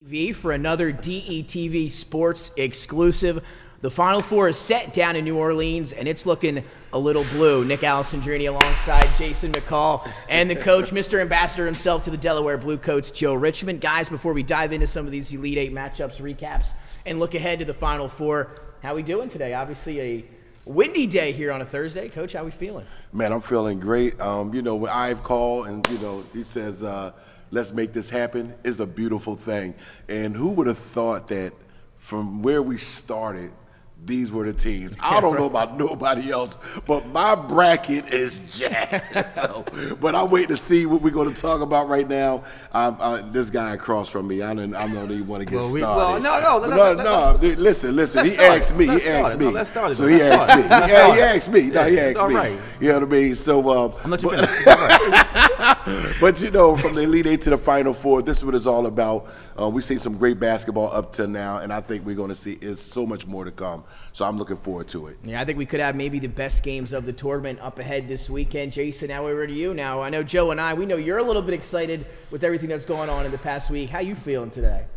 DETV for another DETV Sports exclusive. The Final Four is set down in New Orleans, and it's looking a little blue. Nick Alessandrini alongside Jason McCall and the coach, Mr. Ambassador himself to the Delaware Bluecoats, Joe Richmond. Guys, before we dive into some of these Elite Eight matchups, recaps, and look ahead to the Final Four, how we doing today? Obviously a windy day here on a Thursday. Coach, how we feeling? Man, I'm feeling great. When I've called and, he says, let's make this happen, is a beautiful thing. And who would have thought that from where we started, these were the teams. I don't know about nobody else, but my bracket is jacked. But I'm waiting to see what we're going to talk about right now. This guy across from me, I don't even want to get started. No. Listen. He asked me. He asked me. So he asked me. Yeah, he asked me. No, he asked me. Right. You know what I mean? So, I'm not your finish. But from the Elite Eight to the Final Four, this is what it's all about. We've seen some great basketball up to now, and I think we're going to see is so much more to come. So I'm looking forward to it. Yeah, I think we could have maybe the best games of the tournament up ahead this weekend. Jason, now over to you. Now, I know Joe and we know you're a little bit excited with everything that's going on in the past week. How you feeling today?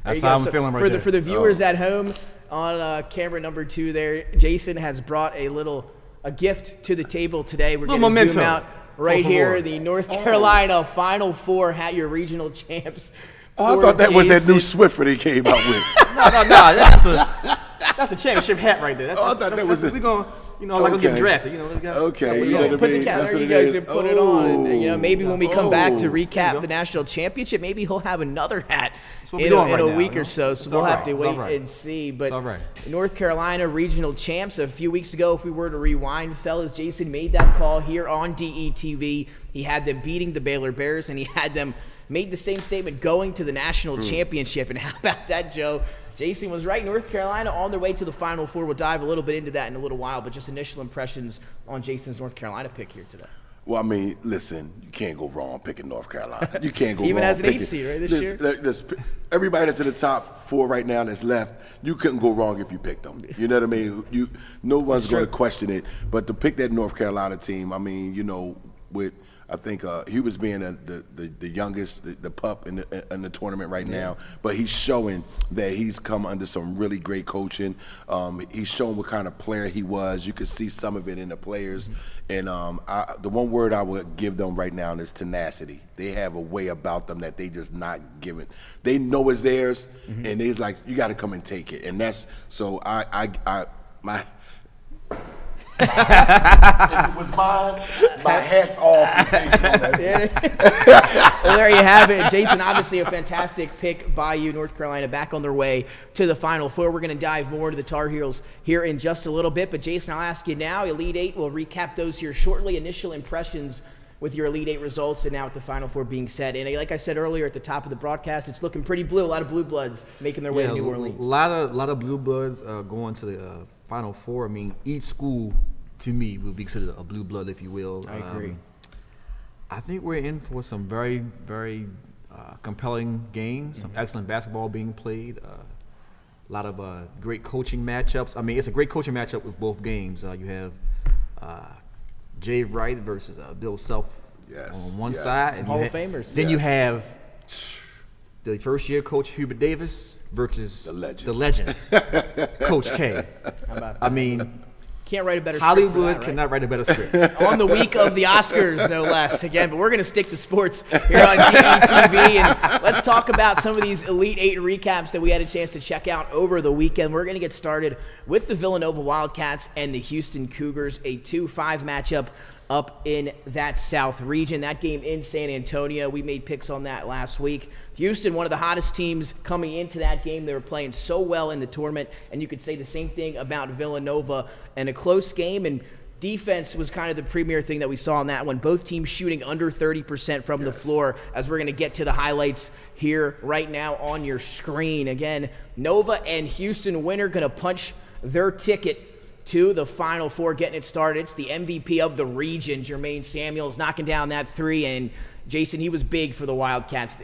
That's how I'm feeling right there. For the viewers at home on camera number 2 there, Jason has brought a gift to the table today. We're going to zoom out right here. The North Carolina Final Four hat, your regional champs. I thought that was that new Swiffer they came out with. No. That's a championship hat right there. I thought that was it. We're going to get drafted. Okay. Put the cap there, you guys can put it on. And, maybe when we come back to recap the national championship, maybe he'll have another hat in a week or so. So we'll have to wait and see. But North Carolina regional champs a few weeks ago, if we were to rewind, fellas, Jason made that call here on DETV. He had them beating the Baylor Bears, and he had them made the same statement going to the national championship. And how about that, Joe? Jason was right. North Carolina on their way to the Final Four. We'll dive a little bit into that in a little while, but just initial impressions on Jason's North Carolina pick here today. Well, I mean, listen, you can't go wrong picking North Carolina. You can't go Even wrong as an 8 seed, right, this year? Everybody that's in the top 4 right now that's left, you couldn't go wrong if you picked them. You know what I mean? No one's going to question it. But to pick that North Carolina team, I mean, I think he was being the youngest, the pup in the tournament right now, but he's showing that he's come under some really great coaching. He's shown what kind of player he was. You could see some of it in the players. And the one word I would give them right now is tenacity. They have a way about them that they just not giving. They know it's theirs, and they're like, you got to come and take it. And that's so my. If it was mine, my hat's off. Well, there you have it. Jason, obviously a fantastic pick by you. North Carolina back on their way to the Final Four. We're going to dive more into the Tar Heels here in just a little bit. But, Jason, I'll ask you now. Elite Eight, we'll recap those here shortly. Initial impressions with your Elite Eight results and now with the Final Four being set. And like I said earlier at the top of the broadcast, it's looking pretty blue. A lot of blue bloods making their way to New Orleans. A lot of blue bloods going to the Final Four. I mean, each school, to me, would be considered a blue blood, if you will. I agree. I think we're in for some very, very compelling games, some excellent basketball being played, a lot of great coaching matchups. I mean, it's a great coaching matchup with both games. You have Jay Wright versus Bill Self on one side. Some Hall of Famers. Then you have the first-year coach Hubert Davis versus the legend Coach K. I mean, can't write a better Hollywood script for that, right? cannot write a better script. On the week of the Oscars, no less. Again, but we're going to stick to sports here on DETV. And let's talk about some of these Elite Eight recaps that we had a chance to check out over the weekend. We're going to get started with the Villanova Wildcats and the Houston Cougars, a 2-5 matchup up in that South region. That game in San Antonio, we made picks on that last week. Houston, one of the hottest teams coming into that game. They were playing so well in the tournament, and you could say the same thing about Villanova. And a close game, and defense was kind of the premier thing that we saw in that one. Both teams shooting under 30% from the floor, as we're going to get to the highlights here right now on your screen. Again, Nova and Houston winner going to punch their ticket to the Final Four, getting it started. It's the MVP of the region, Jermaine Samuels, knocking down that 3. And Jason, he was big for the Wildcats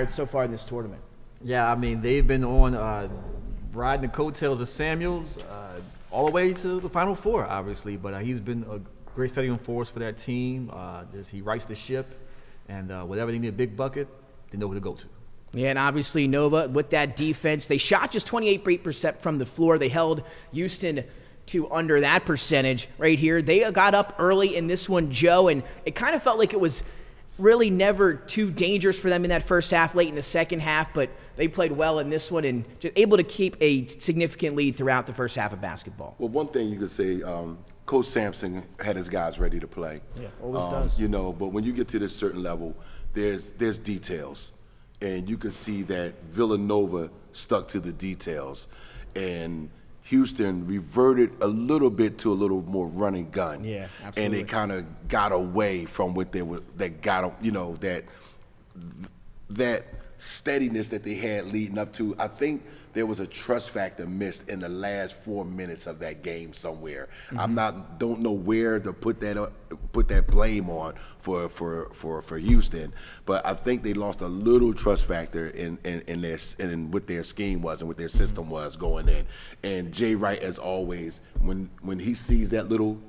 so far in this tournament. Yeah, I mean, they've been on riding the coattails of Samuels all the way to the Final Four, obviously. But he's been a great steadying force for that team. He rights the ship. And whatever they need a big bucket, they know who to go to. Yeah, and obviously Nova, with that defense, they shot just 28% from the floor. They held Houston to under that percentage right here. They got up early in this one, Joe, and it kind of felt like it was really never too dangerous for them in that first half, late in the second half, but they played well in this one and just able to keep a significant lead throughout the first half of basketball. Well, one thing you could say, Coach Sampson had his guys ready to play. Yeah, always does. You know, but when you get to this certain level, there's details. And you can see that Villanova stuck to the details. And Houston reverted a little bit to a little more run and gun. Yeah, absolutely. And they kind of got away from what they were, that got them, you know, that steadiness that they had leading up to. I think there was a trust factor missed in the last 4 minutes of that game somewhere. Don't know where to put that blame on for Houston, but I think they lost a little trust factor in what their scheme was and what their system was going in. And Jay Wright, as always, when he sees that little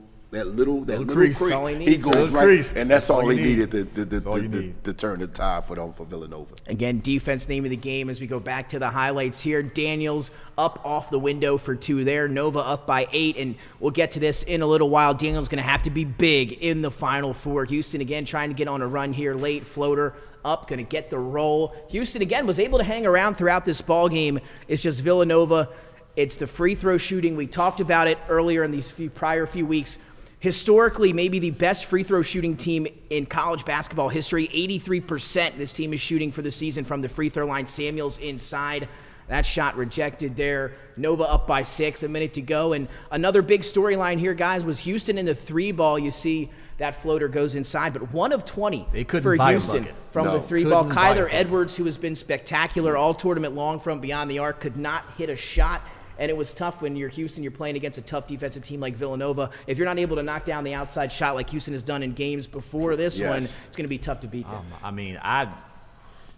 crease, he goes right, and that's all he needed to turn the tide for Villanova. Again, defense name of the game as we go back to the highlights here. Daniels up off the window for 2 there. Nova up by 8, and we'll get to this in a little while. Daniels going to have to be big in the Final Four. Houston again trying to get on a run here late. Floater up, going to get the roll. Houston again was able to hang around throughout this ball game. It's just Villanova. It's the free throw shooting. We talked about it earlier in these prior few weeks. Historically, maybe the best free throw shooting team in college basketball history. 83% this team is shooting for the season from the free throw line. Samuels inside. That shot rejected there. Nova up by 6, a minute to go. And another big storyline here, guys, was Houston in the 3-ball. You see that floater goes inside, but 1 of 20 for Houston from the 3-ball. Kyler Edwards, who has been spectacular all tournament long from beyond the arc, could not hit a shot. And it was tough when you're Houston, you're playing against a tough defensive team like Villanova. If you're not able to knock down the outside shot like Houston has done in games before this one, it's going to be tough to beat them. I mean,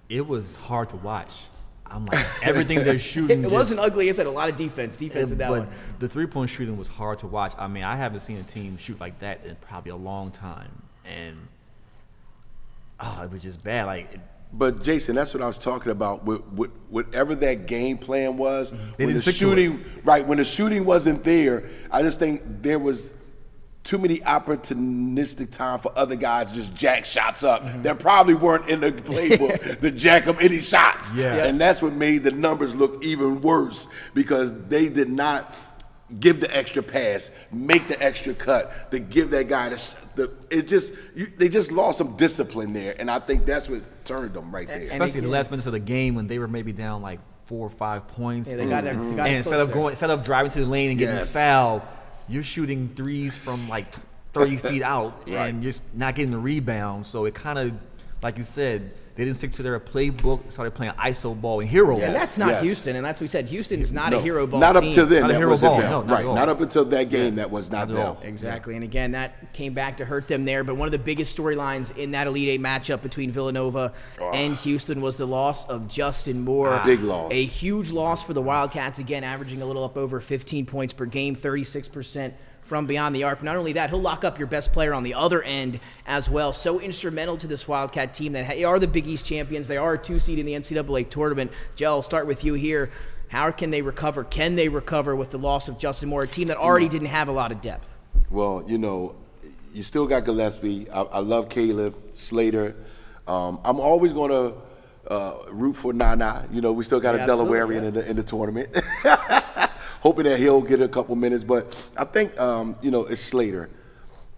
it was hard to watch. I'm like, everything they're shooting. It wasn't ugly. I said a lot of defense in that one. The three-point shooting was hard to watch. I mean, I haven't seen a team shoot like that in probably a long time. And, it was just bad. But Jason, that's what I was talking about. Whatever that game plan was, when the shooting wasn't there, I just think there was too many opportunistic time for other guys to just jack shots up that probably weren't in the playbook to jack up any shots. And that's what made the numbers look even worse, because they did not give the extra pass, make the extra cut, to give that guy they just lost some discipline there, and I think that's what turned them right there. Especially the last minutes of the game when they were maybe down like 4 or 5 points. Yeah, they got and instead of driving to the lane and getting a foul, you're shooting threes from like 30 feet out, and you're not getting the rebound. So it kind of, like you said, they didn't stick to their playbook, started playing ISO ball and hero ball. And that's not Houston, and that's what we said. Houston is not a hero ball team. Not up to then. Not a hero ball. Not up until that game, that was not them. Exactly. And again, that came back to hurt them there. But one of the biggest storylines in that Elite Eight matchup between Villanova and Houston was the loss of Justin Moore. Big loss. A huge loss for the Wildcats, again, averaging a little up over 15 points per game, 36% from beyond the arc. Not only that, he'll lock up your best player on the other end as well. So instrumental to this Wildcat team that are the Big East champions. They are a 2 seed in the NCAA tournament. Joe, I'll start with you here. How can they recover? Can they recover with the loss of Justin Moore, a team that already didn't have a lot of depth? Well, you still got Gillespie. I love Caleb Slater. I'm always going to root for Nana. We still got a Delawarean in the tournament. Hoping that he'll get a couple minutes, but I think it's Slater.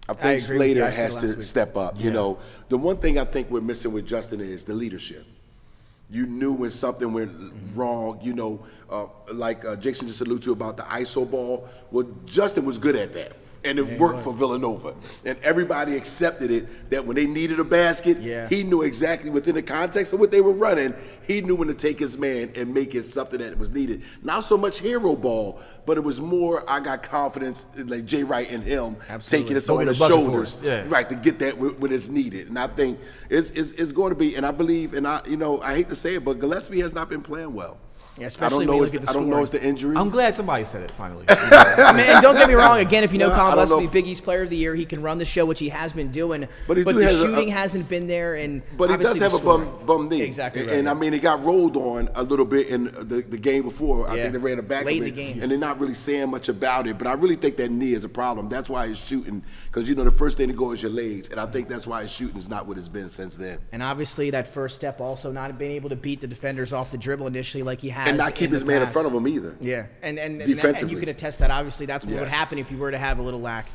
I think Slater has to step up. The one thing I think we're missing with Justin is the leadership. You knew when something went wrong. Like Jason just alluded to about the ISO ball. Well, Justin was good at that. And it worked for Villanova. And everybody accepted it, that when they needed a basket, he knew exactly within the context of what they were running, he knew when to take his man and make it something that was needed. Not so much hero ball, but it was more, I got confidence, like Jay Wright and him, taking it on the shoulders, to get that when it's needed. And I think it's going to be, and I believe, and I hate to say it, but Gillespie has not been playing well. Yeah, especially when you look at the I don't know it's the injury. I'm glad somebody said it finally. I mean, and don't get me wrong. Again, if you know No, Colin I don't know Gillespie, Big East Player of the Year, he can run the show, which he has been doing. But he the has shooting hasn't been there, and but he does obviously have the a scoring. bum knee. Exactly right. And I mean, he got rolled on a little bit in the game before. I Yeah. think they ran it back Late of in it, the game. and they're not really saying much about it. But I really think that knee is a problem. That's why he's shooting, because the first thing to go is your legs, and I think that's why his shooting is not what it's been since then. And obviously, that first step also not being able to beat the defenders off the dribble initially, like he has, And not keep in his the man in past. front of him either. Yeah, and Defensively. you can attest that. Obviously, that's what would Yes. happen if you were to have a little lack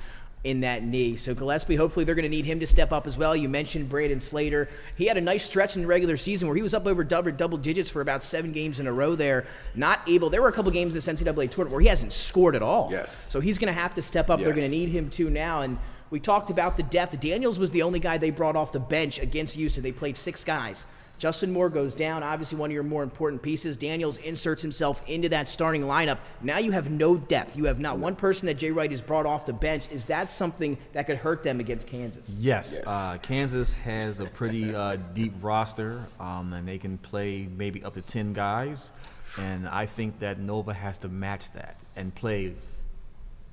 in that knee. So Gillespie, hopefully they're going to need him to step up as well. You mentioned Braden Slater. He had a nice stretch in the regular season where he was up over double digits for about 7 games in a row there. There were a couple games in this NCAA tournament where he hasn't scored at all. Yes. So he's going to have to step up. They're Yes. going to need him to now. And we talked about the depth. Daniels was the only guy they brought off the bench against Houston. They played 6 guys. Justin Moore goes down, obviously one of your more important pieces. Daniels inserts himself into that starting lineup. Now you have no depth. You have not one person that Jay Wright has brought off the bench. Is that something that could hurt them against Kansas? Yes, Yes. Kansas has a pretty deep roster, and they can play maybe up to 10 guys. And I think that Nova has to match that and play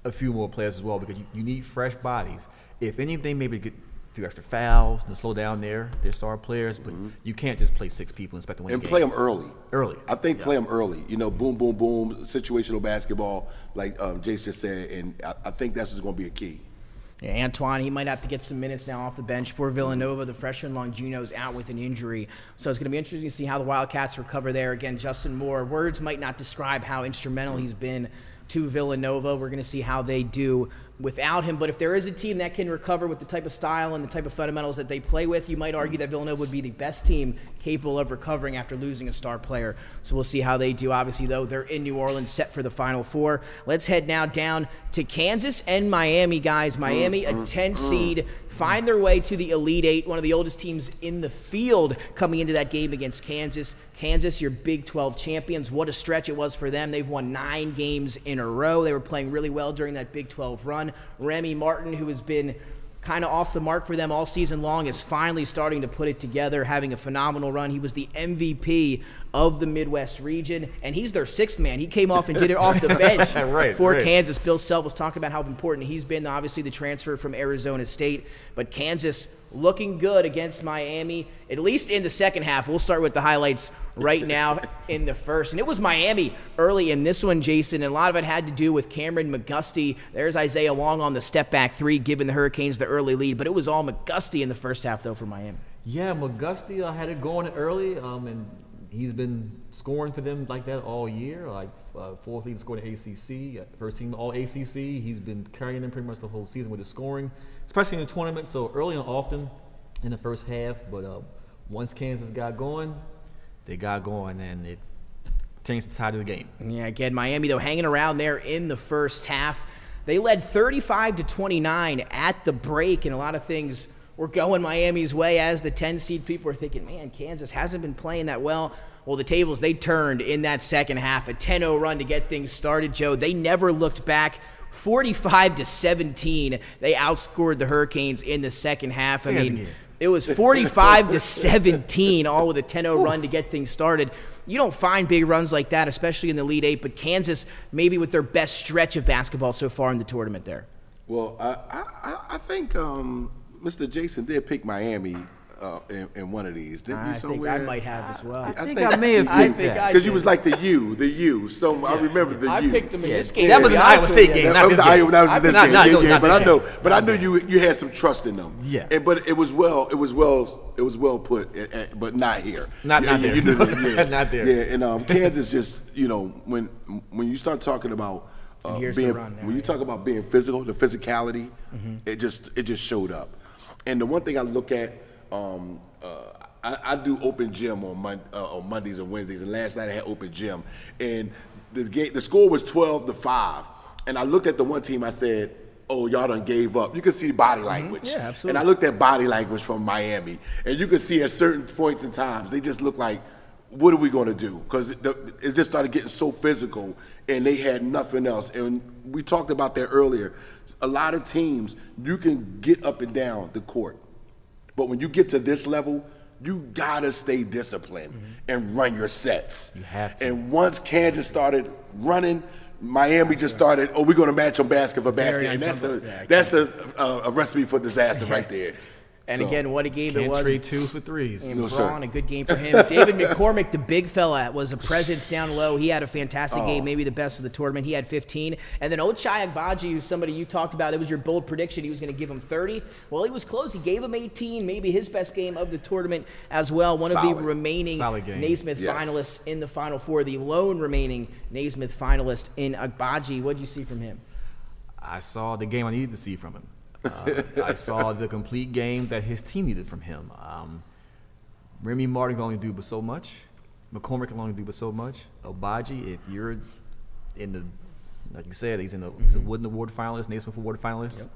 a few more players as well, because you need fresh bodies. If anything, maybe get a few extra fouls to slow down their star players, but you can't just play 6 people and expect to win And the play game. them early. Early. I think play them early. Boom, boom, boom, situational basketball, like Jace just said, and I think that's what's going to be a key. Yeah, Antoine, he might have to get some minutes now off the bench for Villanova. The freshman Longino's out with an injury. So it's going to be interesting to see how the Wildcats recover there. Again, Justin Moore, words might not describe how instrumental he's been to Villanova. We're going to see how they do without him. But if there is a team that can recover with the type of style and the type of fundamentals that they play with, you might argue that Villanova would be the best team capable of recovering after losing a star player. So we'll see how they do. Obviously, though, they're in New Orleans set for the Final Four. Let's head now down to Kansas and Miami, guys. Miami, a 10 seed, find their way to the Elite Eight, one of the oldest teams in the field coming into that game against Kansas. Kansas, your Big 12 champions. What a stretch it was for them. They've won 9 games in a row. They were playing really well during that Big 12 run. Remy Martin, who has been kind of off the mark for them all season long, is finally starting to put it together, having a phenomenal run. He was the MVP of the Midwest region, and he's their 6th man. He came off and did it off the bench for Kansas. Bill Self was talking about how important he's been, obviously the transfer from Arizona State, but Kansas looking good against Miami, at least in the second half. We'll start with the highlights right now in the first. And it was Miami early in this one, Jason, and a lot of it had to do with Cameron McGusty. There's Isaiah Wong on the step-back 3, giving the Hurricanes the early lead, but it was all McGusty in the first half, though, for Miami. Yeah, McGusty had it going early, and he's been scoring for them like that all year, like 4th leading scorer in the ACC, first team all ACC. He's been carrying them pretty much the whole season with his scoring, especially in the tournament. So early and often in the first half, but once Kansas got going, they got going, and it changed the tide of the game. Yeah, again, Miami, though, hanging around there in the first half. They led 35-29 at the break, and a lot of things were going Miami's way as the 10 seed. People were thinking, man, Kansas hasn't been playing that well. Well, the tables, they turned in that second half, a 10-0 run to get things started, Joe. They never looked back. 45-17, they outscored the Hurricanes in the second half. I mean, it was 45-17, all with a 10-0 run to get things started. You don't find big runs like that, especially in the Elite Eight, but Kansas maybe with their best stretch of basketball so far in the tournament there. Well, I think Mr. Jason did pick Miami in one of these, didn't you? I think I might have as well. I think I may have picked that. Because you was like the U. So yeah. I remember the U. I picked him in this game. That was an Iowa State game, not this game. That was this game. But I know game. you had some trust in them. Yeah. But it was well put, but not here. Not there. Yeah. Not there. Yeah, and Kansas just, when you start talking about when you talk about being physical, the physicality, it just showed up. And the one thing I look at, I do open gym on Mondays and Wednesdays, and last night I had open gym, and the score was 12-5, and I looked at the one team, I said, oh, y'all done gave up. You can see body language. Yeah, absolutely. And I looked at body language from Miami, and you can see at certain points in times, they just look like, what are we going to do? Because it just started getting so physical, and they had nothing else. And we talked about that earlier. A lot of teams, you can get up and down the court. But when you get to this level, you gotta stay disciplined and run your sets. You have to. And once Kansas started running, Miami just started, we're going to match them basket for basket. And that's a recipe for disaster right there. And again, what a game it was. Can't trade twos for threes. And Braun, a good game for him. David McCormick, the big fella, was a presence down low. He had a fantastic game, maybe the best of the tournament. He had 15. And then Ochai Agbaji, who's somebody you talked about, that was your bold prediction. He was going to give him 30. Well, he was close. He gave him 18, maybe his best game of the tournament as well. One of the remaining Naismith finalists in the Final Four, the lone remaining Naismith finalist in Agbaji. What did you see from him? I saw the game I needed to see from him. I saw the complete game that his team needed from him. Remy Martin can only do but so much. McCormick can only do but so much. Agbaji, if you're in the, like you said, he's a Wooden Award finalist, Naismith Award finalist. Yep.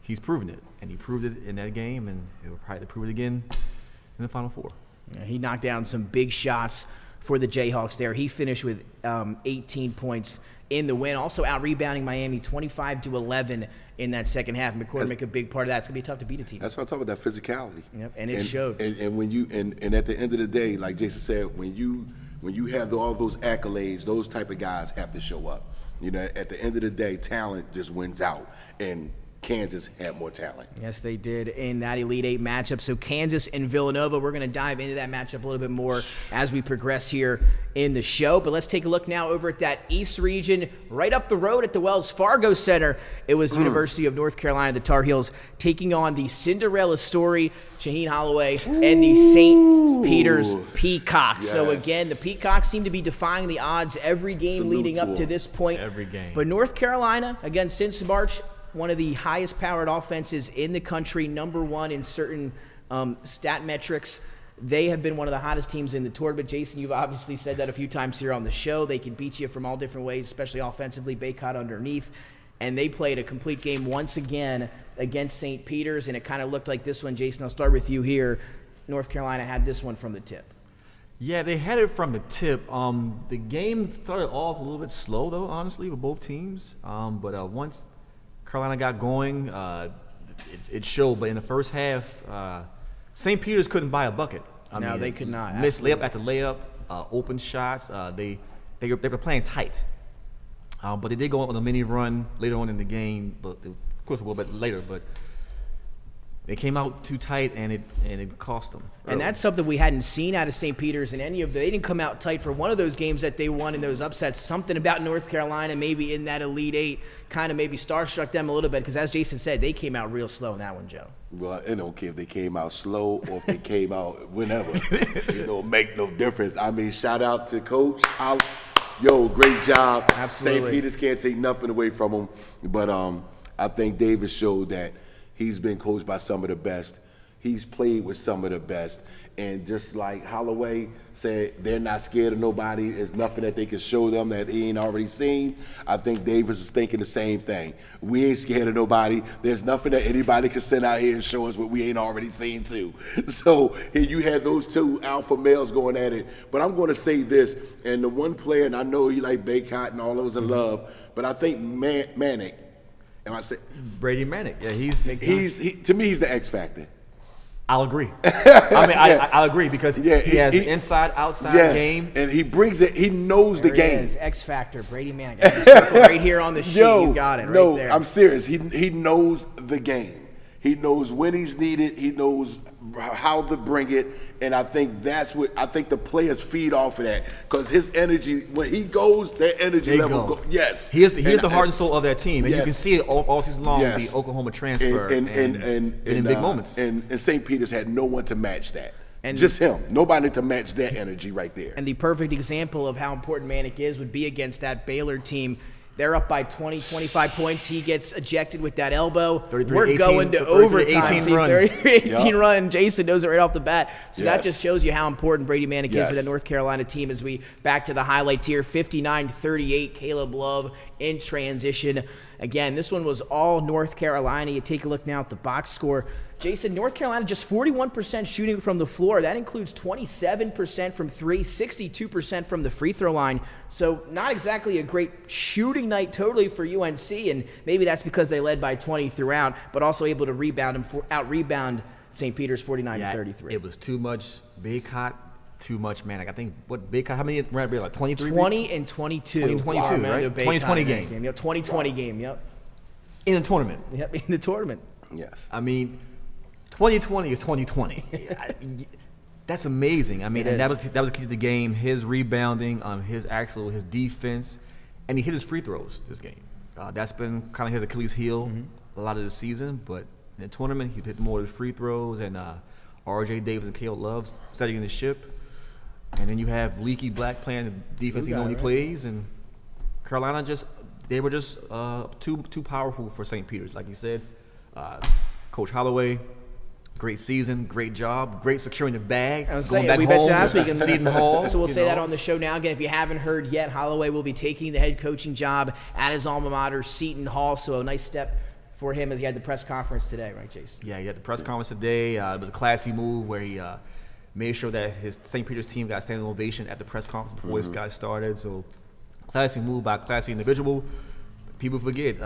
He's proven it, and he proved it in that game, and he'll probably prove it again in the Final Four. Yeah, he knocked down some big shots for the Jayhawks there. He finished with 18 points in the win, also out-rebounding Miami 25-11 in that second half. McCormick, a big part of that. It's going to be tough to beat a team. That's what I'm talking about, that physicality. Yep, and it showed. And when you and at the end of the day, like Jason said, when you have all those accolades, those type of guys have to show up. You know, at the end of the day, talent just wins out, and Kansas had more talent. Yes, they did in that Elite Eight matchup. So Kansas and Villanova, we're going to dive into that matchup a little bit more as we progress here in the show. But let's take a look now over at that East region, right up the road at the Wells Fargo Center. It was University of North Carolina, the Tar Heels, taking on the Cinderella story, Shaheen Holloway, and the St. Peter's Peacocks. Yes. So again, the Peacocks seem to be defying the odds every game leading up to this point. Every game. But North Carolina, again, since March, one of the highest powered offenses in the country, #1 in certain stat metrics. They have been one of the hottest teams in the tournament. Jason, you've obviously said that a few times here on the show. They can beat you from all different ways, especially offensively. Baycott underneath. And they played a complete game once again against St. Peter's, and it kind of looked like this one. Jason, I'll start with you here. North Carolina had this one from the tip. Yeah, they had it from the tip. The game started off a little bit slow, though, honestly, with both teams. But once Carolina got going, it showed. But in the first half, St. Peter's couldn't buy a bucket. No, they could not. Missed layup after layup, open shots. They were playing tight. But they did go on a mini run later on in the game. But of course, a little bit later. But they came out too tight, and it cost them. And that's something we hadn't seen out of St. Peter's in any of the – they didn't come out tight for one of those games that they won in those upsets. Something about North Carolina maybe in that Elite Eight kind of maybe starstruck them a little bit because, as Jason said, they came out real slow in that one, Joe. Well, I don't care if they came out slow or if they came out whenever. It don't make no difference. I mean, shout out to Coach. Yo, great job. Absolutely. St. Peter's can't take nothing away from him. But I think Davis showed that he's been coached by some of the best. He's played with some of the best. And just like Holloway said, they're not scared of nobody. There's nothing that they can show them that he ain't already seen. I think Davis is thinking the same thing. We ain't scared of nobody. There's nothing that anybody can send out here and show us what we ain't already seen too. So here you had those two alpha males going at it. But I'm going to say this, and the one player, and I know he like Baycott and all those in love, but I think Manick, and I say Brady Manick. Yeah, to me, he's the X factor. I'll agree. I'll agree because he has an inside-outside game. And he brings it. He knows the game. It is. X Factor, Brady Manick. Right here on the sheet, you got it right there. I'm serious. He knows the game. He knows when he's needed. He knows how to bring it. And I think the players feed off of that because his energy, when he goes, their energy level goes. Yes. He is the heart and soul of that team. And you can see it all season long with the Oklahoma transfer and in big moments. And St. Peter's had no one to match that. And just him. Nobody to match that energy right there. And the perfect example of how important Manick is would be against that Baylor team. They're up by 20, 25 points. He gets ejected with that elbow. We're going to overtime. 33-18 run. Jason knows it right off the bat. So that just shows you how important Brady Manick is to the North Carolina team as we back to the highlights here. 59-38, Caleb Love in transition. Again, this one was all North Carolina. You take a look now at the box score. Jason, North Carolina just 41% shooting from the floor. That includes 27% from three, 62% from the free throw line. So not exactly a great shooting night totally for UNC, and maybe that's because they led by 20 throughout, but also able to out-rebound St. Peter's 49-33. It was too much Baycott, too much, man. Like, I think, what, Baycott, how many ran it? Like 23? 20 and 22. 20 and 22, right? 2020 game. Yep, 2020 game, yep. In the tournament. Yep, in the tournament. Yes. I mean, 2020 is 2020. That's amazing. I mean, and that was the key to the game. His rebounding, his defense, and he hit his free throws this game. That's been kind of his Achilles heel a lot of the season. But in the tournament, he hit more of his free throws, and R.J. Davis and Caleb Love setting the ship. And then you have Leaky Black playing the defense he normally plays, and Carolina they were just too powerful for St. Peter's, like you said. Coach Holloway, great season, great job, great securing the bag. I was going saying, back we home, mentioned last week in Seton Hall. So we'll say that on the show now. Again, if you haven't heard yet, Holloway will be taking the head coaching job at his alma mater, Seton Hall. So a nice step for him as he had the press conference today, right, Jason? Yeah, he had the press conference today. It was a classy move where he made sure that his St. Peter's team got a standing ovation at the press conference before this guy started. So classy move by a classy individual. People forget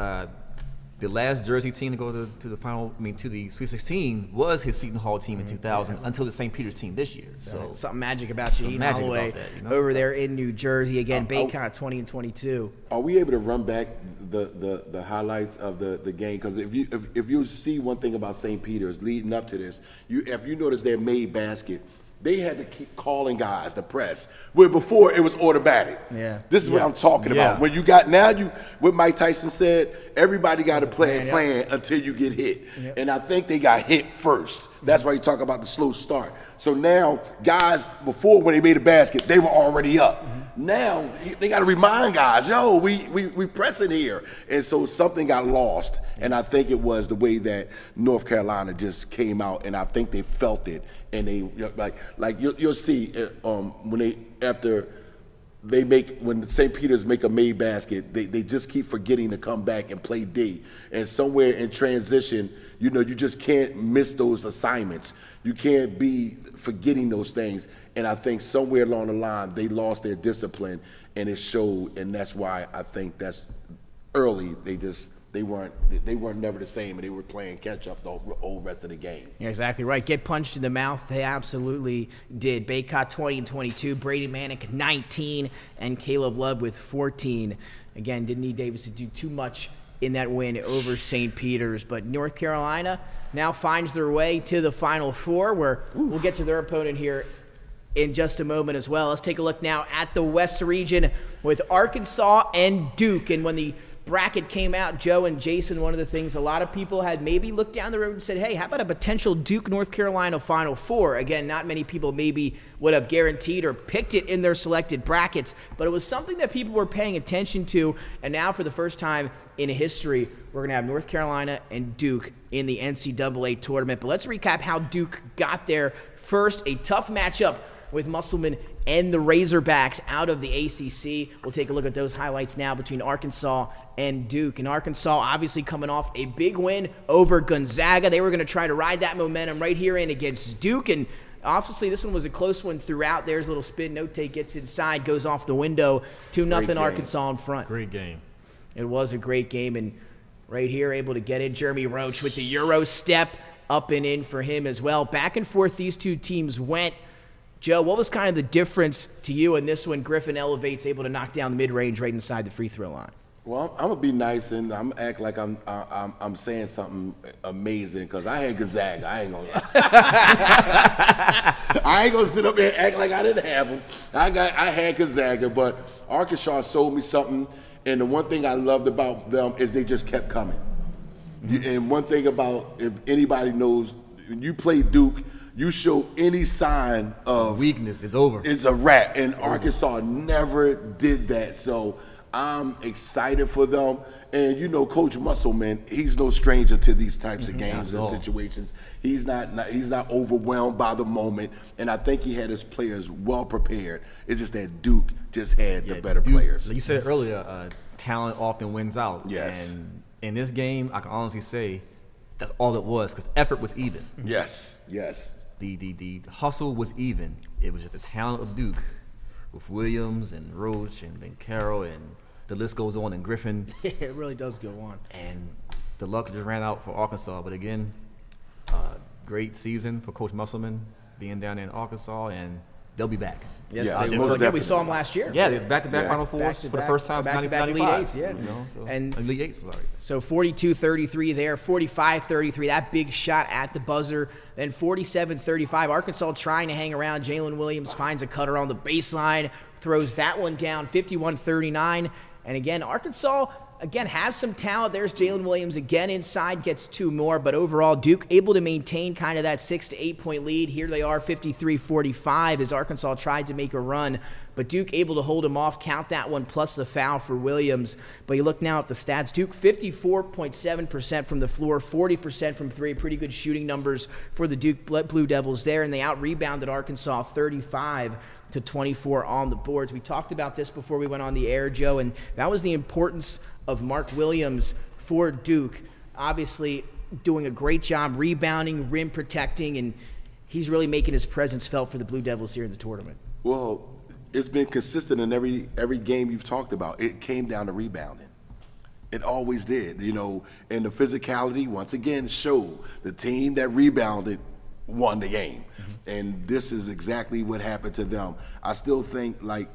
the last Jersey team to go to the final, to the Sweet 16 was his Seton Hall team in 2000 until the St. Peter's team this year. So something magic about Shaheen Holloway over there in New Jersey. Again, Baycott 20 and 22. Are we able to run back the highlights of the game? Because if you see one thing about St. Peter's leading up to this, if you notice their made basket, they had to keep calling guys, the press, where before it was automatic. Yeah. This is what I'm talking about. When you got what Mike Tyson said, everybody got to play a plan until you get hit. Yep. And I think they got hit first. That's why you talk about the slow start. So now guys, before when they made a basket, they were already up. Now they got to remind guys, yo, we pressing here. And so something got lost. And I think it was the way that North Carolina just came out, and I think they felt it. And they like you'll see when St. Peter's make a made basket, they just keep forgetting to come back and play D. And somewhere in transition, you just can't miss those assignments. You can't be forgetting those things. And I think somewhere along the line, they lost their discipline, and it showed. And that's why I think that's early. They weren't never the same, and they were playing catch up the whole rest of the game. You're exactly right. Get punched in the mouth. They absolutely did. Baycott 20 and 22, Brady Manick 19, and Caleb Love with 14. Again, didn't need Davis to do too much in that win over St. Peter's. But North Carolina now finds their way to the Final Four, where we'll get to their opponent here in just a moment as well. Let's take a look now at the West region with Arkansas and Duke. And when the bracket came out, Joe and Jason, one of the things a lot of people had maybe looked down the road and said, hey, how about a potential Duke-North Carolina Final Four? Again, not many people maybe would have guaranteed or picked it in their selected brackets, but it was something that people were paying attention to, and now for the first time in history, we're going to have North Carolina and Duke in the NCAA tournament. But let's recap how Duke got there. First, a tough matchup with Musselman and the Razorbacks out of the ACC. We'll take a look at those highlights now between Arkansas and Duke. And Arkansas obviously coming off a big win over Gonzaga. They were going to try to ride that momentum right here in against Duke. And obviously this one was a close one throughout. There's a little spin. No-take gets inside, goes off the window. 2-0 Arkansas in front. Great game. It was a great game. And right here able to get in. Jeremy Roach with the Euro step up and in for him as well. Back and forth these two teams went. Joe, what was kind of the difference to you in this one? Griffin elevates, able to knock down the mid-range right inside the free throw line. Well, I'm gonna be nice and I'm gonna act like I'm saying something amazing because I had Gonzaga. I ain't gonna I ain't gonna sit up there and act like I didn't have them. I had Gonzaga, but Arkansas sold me something. And the one thing I loved about them is they just kept coming. And one thing about, if anybody knows, when you play Duke, you show any sign of weakness, it's over. It's a wrap. And Arkansas never did that. So I'm excited for them. And Coach Musselman, he's no stranger to these types of games and situations. He's not overwhelmed by the moment. And I think he had his players well prepared. It's just that Duke just had the better players. Like you said earlier, talent often wins out. Yes. And in this game, I can honestly say that's all it was because effort was even. Yes. The hustle was even. It was just the talent of Duke with Williams and Roach and then Carroll and the list goes on and Griffin. It really does go on. And the luck just ran out for Arkansas. But again, great season for Coach Musselman being down in Arkansas, and they'll be back. Yes, Yeah, they most will. Again, we definitely. saw them last year. Yeah, they're back-to-back Yeah. Final Fours for the first time since back-to-back 1995. Elite Eights, yeah. You know, so, And Elite Eights, sorry. So 42-33 there, 45-33, that big shot at the buzzer. Then 47-35, Arkansas trying to hang around. Jalen Williams finds a cutter on the baseline, throws that one down, 51-39. And again, Arkansas, has some talent. There's Jalen Williams again inside, gets 2 more. But overall, Duke able to maintain kind of that 6 to 8 point lead. Here they are, 53-45, as Arkansas tried to make a run. But Duke able to hold him off, count that one, plus the foul for Williams. But you look now at the stats. Duke 54.7% from the floor, 40% from 3. Pretty good shooting numbers for the Duke Blue Devils there. And they out-rebounded Arkansas 35-24 on the boards. We talked about this before we went on the air, Joe, and that was the importance of Mark Williams for Duke. Obviously doing a great job rebounding, rim protecting, and he's really making his presence felt for the Blue Devils here in the tournament. Well, it's been consistent in every game you've talked about. It came down to rebounding. It always did, you know, and the physicality, once again, showed the team that rebounded won the game. And this is exactly what happened to them. I still think, like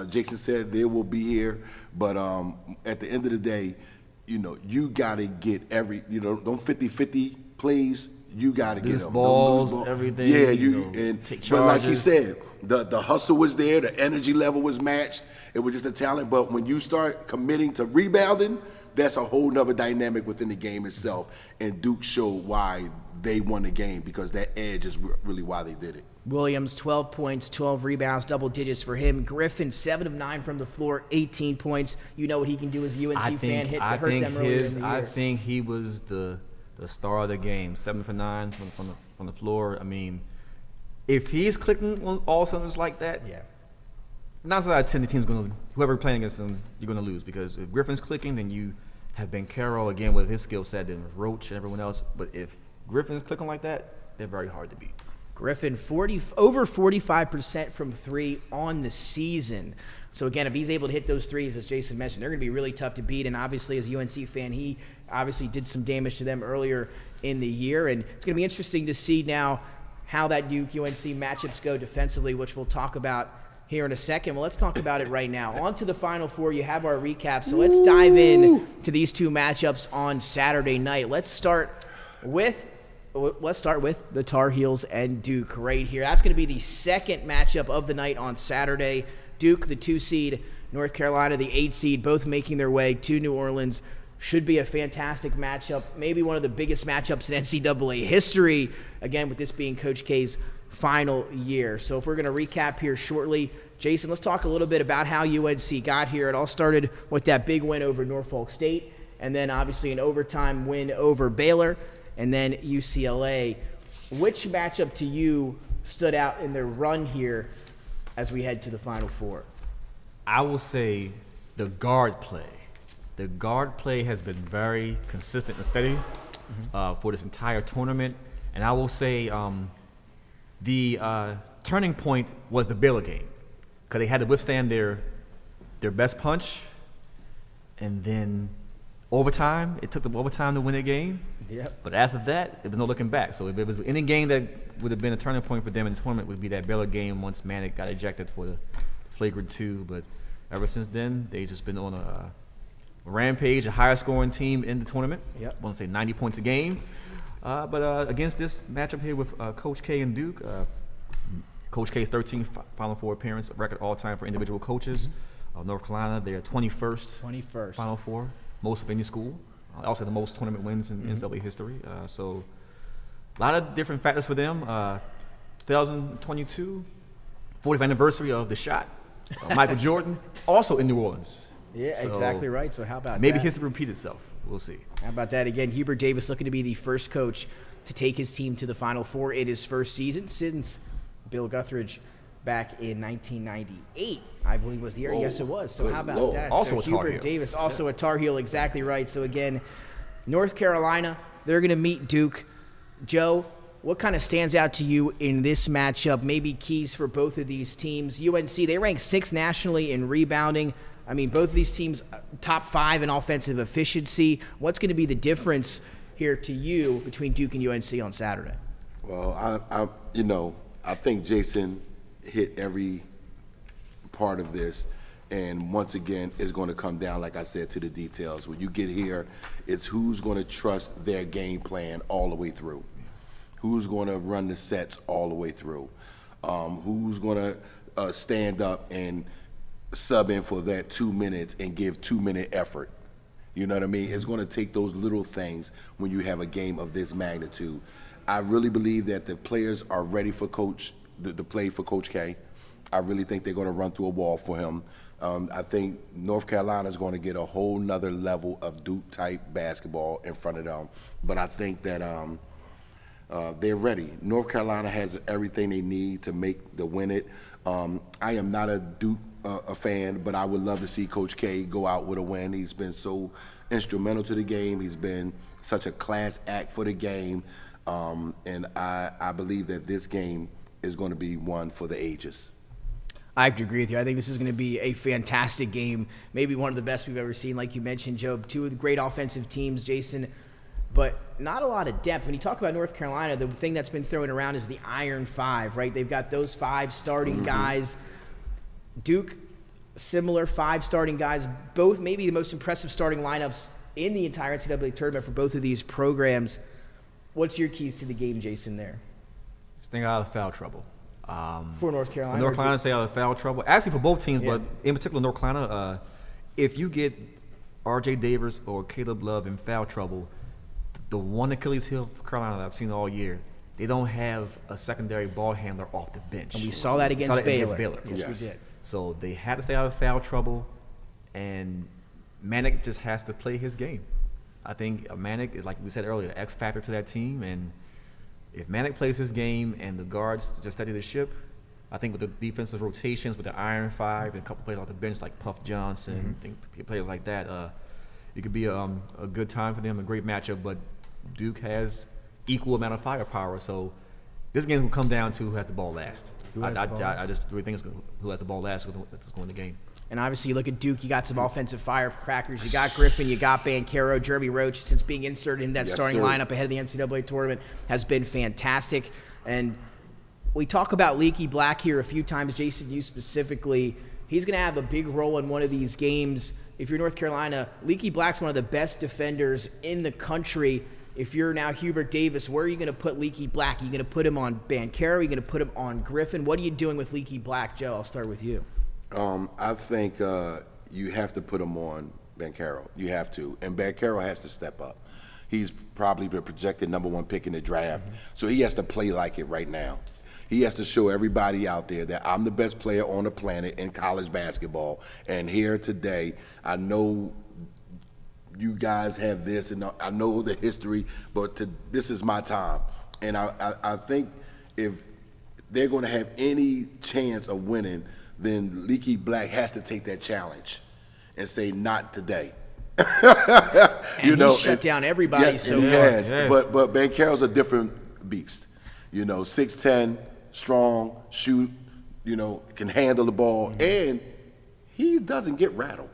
Jason said, they will be here, but at the end of the day, you know, you got to get them 50-50 plays. You got to get Loose them. balls, Don't lose everything, Yeah, take but like you charges. said, the hustle was there, the energy level was matched. It was just a talent. But when you start committing to rebounding, that's a whole nother dynamic within the game itself. And Duke showed why they won the game, because that edge is really why they did it. Williams, 12 points, 12 rebounds, double digits for him. Griffin, 7 of 9 from the floor, 18 points. You know what he can do as a UNC fan. Hurt them earlier in the year. I think he was the star of the game. 7 for 9 from the floor. I mean, if he's clicking on all cylinders like that, 9 out of 10 the team's going to, whoever playing against them, you're going to lose, because if Griffin's clicking, then you have Ben Carroll again with his skill set, then with Roach and everyone else. But if Griffin's clicking like that, they're very hard to beat. Griffin, over 45% from 3 on the season. So again, if he's able to hit those threes, as Jason mentioned, they're going to be really tough to beat. And obviously, as a UNC fan, he obviously did some damage to them earlier in the year. And it's going to be interesting to see now how that Duke UNC matchups go defensively, which we'll talk about here in a second. Well, let's talk about it right now. On to the Final Four. You have our recap. So let's dive in to these 2 matchups on Saturday night. Let's start with the Tar Heels and Duke right here. That's going to be the second matchup of the night on Saturday. Duke, the 2 seed, North Carolina, the 8 seed, both making their way to New Orleans. Should be a fantastic matchup, maybe one of the biggest matchups in NCAA history, again, with this being Coach K's final year. So if we're going to recap here shortly, Jason, let's talk a little bit about how UNC got here. It all started with that big win over Norfolk State, and then obviously an overtime win over Baylor, and then UCLA. Which matchup to you stood out in their run here as we head to the Final Four? I will say the guard play. The guard play has been very consistent and steady for this entire tournament. And I will say the turning point was the Baylor game, because they had to withstand their best punch, and then overtime. It took them overtime to win the game. Yep. But after that, there was no looking back. So if it was any game that would have been a turning point for them in the tournament, would be that Baylor game once Manick got ejected for the flagrant 2. But ever since then, they've just been on a rampage, a higher scoring team in the tournament. Yep. I want to say 90 points a game. But against this matchup here with Coach K and Duke, Coach K's 13th Final Four appearance, record all-time for individual coaches. North Carolina, they're 21st Final Four, most of any school. Also the most tournament wins in NCAA history. So a lot of different factors for them. 2022, 40th anniversary of the shot. Michael Jordan, also in New Orleans. Yeah, So exactly right. So how about maybe that? history repeat itself. We'll see. How about that? Again, Hubert Davis looking to be the first coach to take his team to the Final Four in his first season since Bill Guthridge back in 1998, I believe was the year. Whoa. So yes, it was. So Good how about Lord. that? Also so a Tar Hubert Heel. Davis, also a Tar Heel, exactly right. So again, North Carolina, they're going to meet Duke. Joe, what kind of stands out to you in this matchup? Maybe keys for both of these teams. UNC, they rank 6th nationally in rebounding. I mean, both of these teams top 5 in offensive efficiency. What's going to be the difference here to you between Duke and UNC on Saturday? Well, I think Jason hit every part of this, and once again, it's going to come down, like I said, to the details. When you get here, it's who's going to trust their game plan all the way through, who's going to run the sets all the way through, who's going to stand up and sub in for that 2 minutes and give 2-minute effort. You know what I mean? It's going to take those little things when you have a game of this magnitude. I really believe that the players are ready for to play for Coach K. I really think they're going to run through a wall for him. I think North Carolina is going to get a whole nother level of Duke-type basketball in front of them. But I think that they're ready. North Carolina has everything they need to win it. I am not a Duke a fan, but I would love to see Coach K go out with a win. He's been so instrumental to the game. He's been such a class act for the game. And I believe that this game is going to be one for the ages. I have to agree with you. I think this is going to be a fantastic game, maybe one of the best we've ever seen. Like you mentioned, Joe, two of the great offensive teams, Jason, but not a lot of depth. When you talk about North Carolina, the thing that's been thrown around is the Iron Five, right? They've got those 5 starting guys. Duke, similar 5 starting guys, both maybe the most impressive starting lineups in the entire NCAA tournament for both of these programs. What's your keys to the game, Jason, there? Staying out of foul trouble. For North Carolina? For North Carolina, stay out of foul trouble. Actually, for both teams, but in particular North Carolina, if you get R.J. Davis or Caleb Love in foul trouble, the one Achilles heel for Carolina that I've seen all year, they don't have a secondary ball handler off the bench. And we saw that against Baylor. Yes, we did. So they had to stay out of foul trouble, and Manic just has to play his game. I think Manic is, like we said earlier, the X factor to that team, and if Manic plays his game and the guards just steady the ship, I think with the defensive rotations, with the Iron Five and a couple players off the bench like Puff Johnson, I think players like that, it could be a good time for them, a great matchup. But Duke has equal amount of firepower, so this game will come down to who has the ball last. I just really think it's who has the ball last is going to win the game. And obviously, you look at Duke, you got some offensive firecrackers. You got Griffin, you got Banchero, Jeremy Roach, since being inserted in that starting lineup ahead of the NCAA tournament, has been fantastic. And we talk about Leaky Black here a few times. Jason, you specifically, he's going to have a big role in one of these games. If you're North Carolina, Leaky Black's one of the best defenders in the country. If you're now Hubert Davis, where are you going to put Leaky Black? Are you going to put him on Banchero? Are you going to put him on Griffin? What are you doing with Leaky Black, Joe? I'll start with you. I think you have to put him on Banchero. You have to. And Banchero has to step up. He's probably the projected #1 pick in the draft. So he has to play like it right now. He has to show everybody out there that I'm the best player on the planet in college basketball. And here today, I know you guys have this, and I know the history, but this is my time. And I think if they're going to have any chance of winning, then Leaky Black has to take that challenge and say, not today. And he's shut down everybody so far. Yes. But Banchero's a different beast. 6'10", strong, shoot, can handle the ball, and he doesn't get rattled.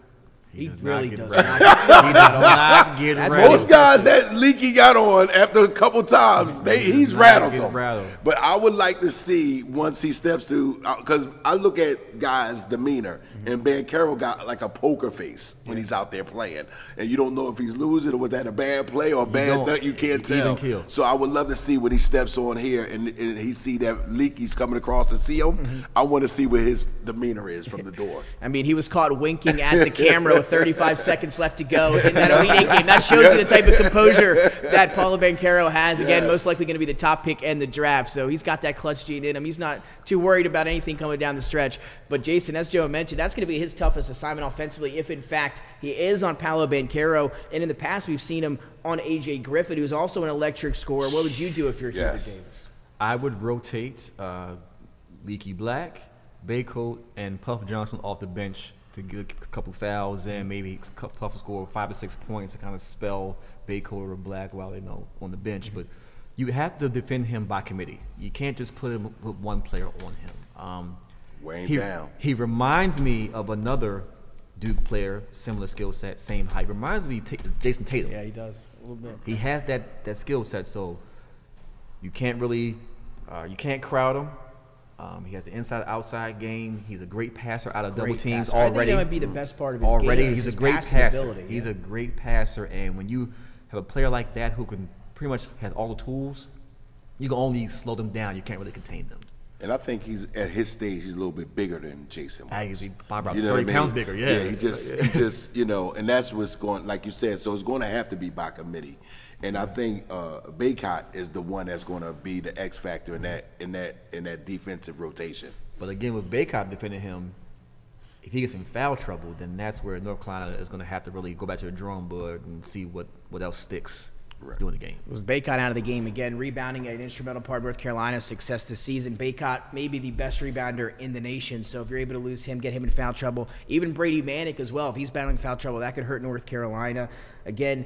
He really does not. He does not get rattled. Most guys that Leaky got on after a couple times, he's rattled them. But I would like to see once he steps to, because I look at guys' demeanor, and Banchero got like a poker face when he's out there playing, and you don't know if he's losing or was that a bad play or a bad thing. You can't tell. So I would love to see when he steps on here and he see that Leaky's coming across to see him. I want to see what his demeanor is from the door. I mean, he was caught winking at the camera with 35 seconds left to go in that Elite Eight game. That shows you the type of composure that Paulo Banchero has. Again, most likely going to be the top pick in the draft. So he's got that clutch gene in him. He's not too worried about anything coming down the stretch. But Jason, as Joe mentioned, that's going to be his toughest assignment offensively if, in fact, he is on Paulo Banchero. And in the past, we've seen him on A.J. Griffin, who's also an electric scorer. What would you do if you're Hubert Davis? I would rotate Leaky Black, Baycoat, and Puff Johnson off the bench to get a couple fouls in, maybe Puff score 5 to 6 points to kind of spell Baycoat or Black while they're on the bench. But you have to defend him by committee. You can't just put him with one player on him. Weighing down. He reminds me of another Duke player, similar skill set, same height. Reminds me of Jason Tatum. Yeah, he does a little bit. He has that skill set. So You can't really, you can't crowd him. He has the inside-outside game. He's a great passer out of double teams passer. already. I think that might be the best part of his already, game. he's a his great passing passer. ability, He's yeah. a great passer, and when you have a player like that who can pretty much has all the tools, you can only slow them down. You can't really contain them. And I think he's at his stage. He's a little bit bigger than Jason was. He's probably about You know 30 what I mean? pounds bigger. Yeah, he just, you know, and that's what's going. Like you said, so it's going to have to be by committee. And I think Baycott is the one that's going to be the X factor in that defensive rotation. But again, with Baycott defending him, if he gets in foul trouble, then that's where North Carolina is going to have to really go back to the drawing board and see what else sticks during the game. It was Baycott out of the game again, rebounding an instrumental part of North Carolina's success this season. Baycott may be the best rebounder in the nation, so if you're able to lose him, get him in foul trouble. Even Brady Manick as well, if he's battling foul trouble, that could hurt North Carolina. Again,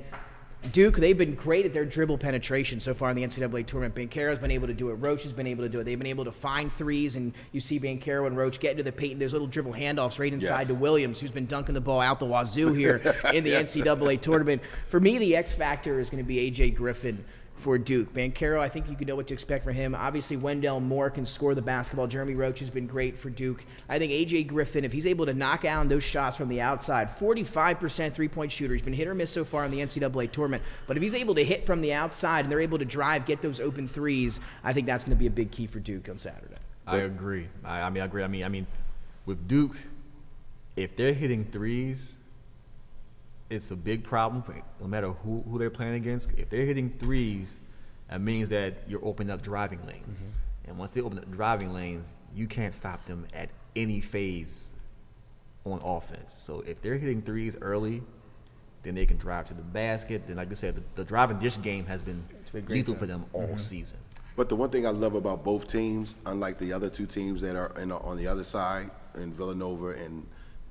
Duke, they've been great at their dribble penetration so far in the NCAA tournament. Banchero's been able to do it. Roach has been able to do it. They've been able to find threes, and you see Banchero and Roach get into the paint. There's little dribble handoffs right inside to Williams, who's been dunking the ball out the wazoo here in the NCAA tournament. For me, the X factor is going to be A.J. Griffin for Duke. Banchero, I think you can know what to expect from him. Obviously, Wendell Moore can score the basketball. Jeremy Roach has been great for Duke. I think A.J. Griffin, if he's able to knock down those shots from the outside, 45% three-point shooter. He's been hit or miss so far in the NCAA tournament. But if he's able to hit from the outside and they're able to drive, get those open threes, I think that's going to be a big key for Duke on Saturday. I agree. I agree. I mean, with Duke, if they're hitting threes, it's a big problem for no matter who they're playing against. If they're hitting threes, that means that you're opening up driving lanes. Mm-hmm. And once they open up driving lanes, you can't stop them at any phase on offense. So if they're hitting threes early, then they can drive to the basket. Then, like I said, the drive and dish game has been lethal for them all season. But the one thing I love about both teams, unlike the other two teams that are on the other side, in Villanova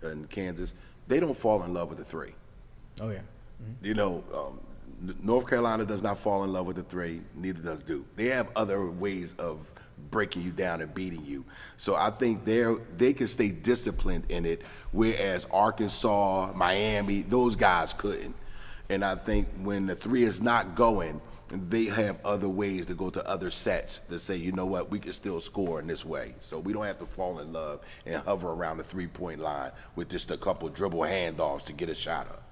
and Kansas, they don't fall in love with the three. Oh, yeah. You know, North Carolina does not fall in love with the three, neither does Duke. They have other ways of breaking you down and beating you. So I think they can stay disciplined in it, whereas Arkansas, Miami, those guys couldn't. And I think when the three is not going, they have other ways to go to other sets to say, you know what, we can still score in this way. So we don't have to fall in love and hover around the three-point line with just a couple dribble handoffs to get a shot up.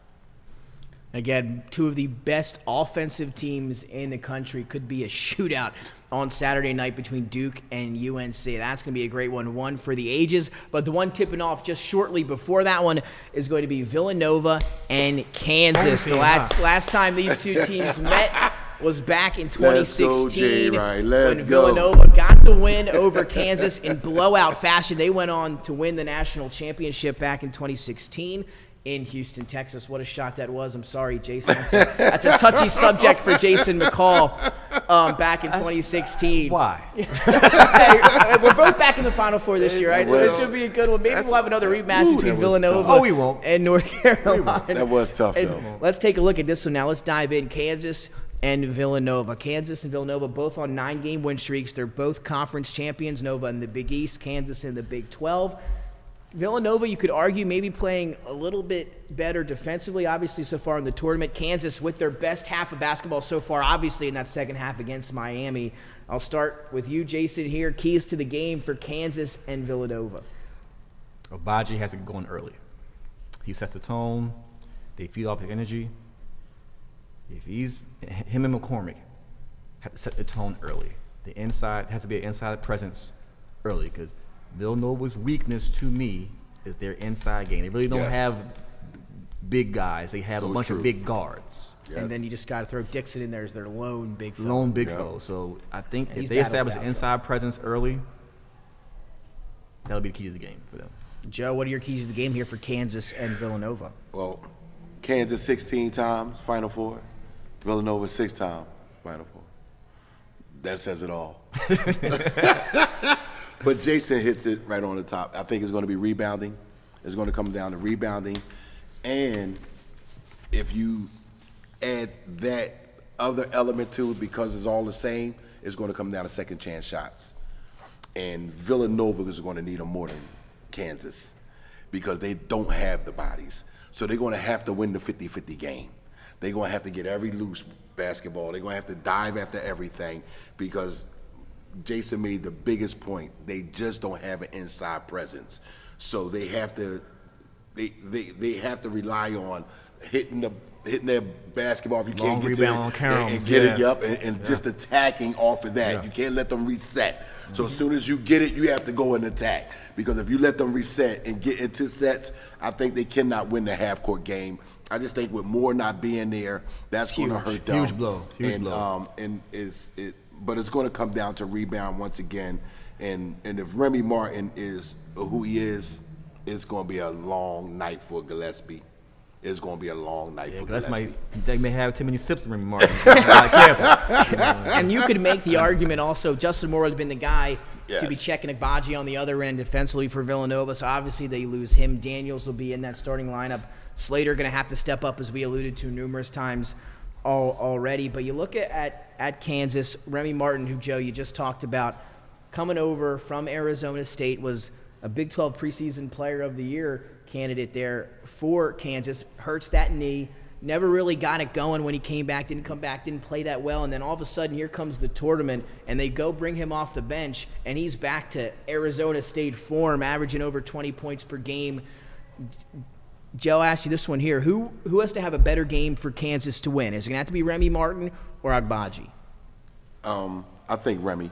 Again, two of the best offensive teams in the country. Could be a shootout on Saturday night between Duke and UNC. That's going to be a great one for the ages. But the one tipping off just shortly before that one is going to be Villanova and Kansas. The last time these two teams met was back in 2016 when Villanova got the win over Kansas in blowout fashion. They went on to win the national championship back in 2016. In Houston, Texas. What a shot that was. I'm sorry, Jason. That's a touchy subject for Jason McCall back in 2016. Why? Hey, we're both back in the Final Four this year, right? So it should be a good one. Maybe we'll have another rematch between Villanova we won't. and North Carolina. That was tough, though. Let's take a look at this one now. Let's dive in. Kansas and Villanova. Kansas and Villanova both on 9-game win streaks. They're both conference champions. Nova in the Big East, Kansas in the Big 12. Villanova, you could argue, maybe playing a little bit better defensively, obviously, so far in the tournament. Kansas with their best half of basketball so far, obviously, in that second half against Miami. I'll start with you, Jason, here. Keys to the game for Kansas and Villanova. Agbaji has to get going early. He sets the tone. They feed off his energy. If him and McCormick have to set the tone early. The inside has to be an inside presence early because Villanova's weakness to me is their inside game. They really don't have big guys. They have a bunch of big guards. Yes. And then you just got to throw Dixon in there as their lone big fellow. Lone big fellow. So I think if they establish an inside presence early, that'll be the key to the game for them. Joe, what are your keys to the game here for Kansas and Villanova? Well, Kansas 16 times, Final Four. Villanova 6 times, Final Four. That says it all. But Jason hits it right on the top. I think it's going to be rebounding. It's going to come down to rebounding. And if you add that other element to it, because it's all the same, it's going to come down to second chance shots. And Villanova is going to need them more than Kansas because they don't have the bodies. So they're going to have to win the 50-50 game. They're going to have to get every loose basketball. They're going to have to dive after everything because Jason made the biggest point. They just don't have an inside presence. So they have to they have to rely on hitting their basketball if you Long can't get rebound to on it Caroms, and get it yeah. up and just attacking off of that. Yeah. You can't let them reset. So as soon as you get it, you have to go and attack because if you let them reset and get into sets, I think they cannot win the half-court game. I just think with Moore not being there, that's going to hurt them. Huge blow. Huge blow. But it's going to come down to rebound once again. And if Remy Martin is who he is, it's going to be a long night for Gillespie. It's going to be a long night for Gillespie. They may have too many sips of Remy Martin. Careful. And you could make the argument also, Justin Moore has been the guy to be Yes. checking Agbaji on the other end defensively for Villanova, so obviously they lose him. Daniels will be in that starting lineup. Slater going to have to step up, as we alluded to numerous times already. But you look at Kansas, Remy Martin, who, Joe, you just talked about, coming over from Arizona State, was a Big 12 preseason player of the year candidate there for Kansas. Hurts that knee. Never really got it going when he came back, didn't come back, didn't play that well, and then all of a sudden here comes the tournament, and they go bring him off the bench, and he's back to Arizona State form, averaging over 20 points per game. Joe, I asked you this one here. Who has to have a better game for Kansas to win? Is it going to have to be Remy Martin or Agbaji? I think Remy.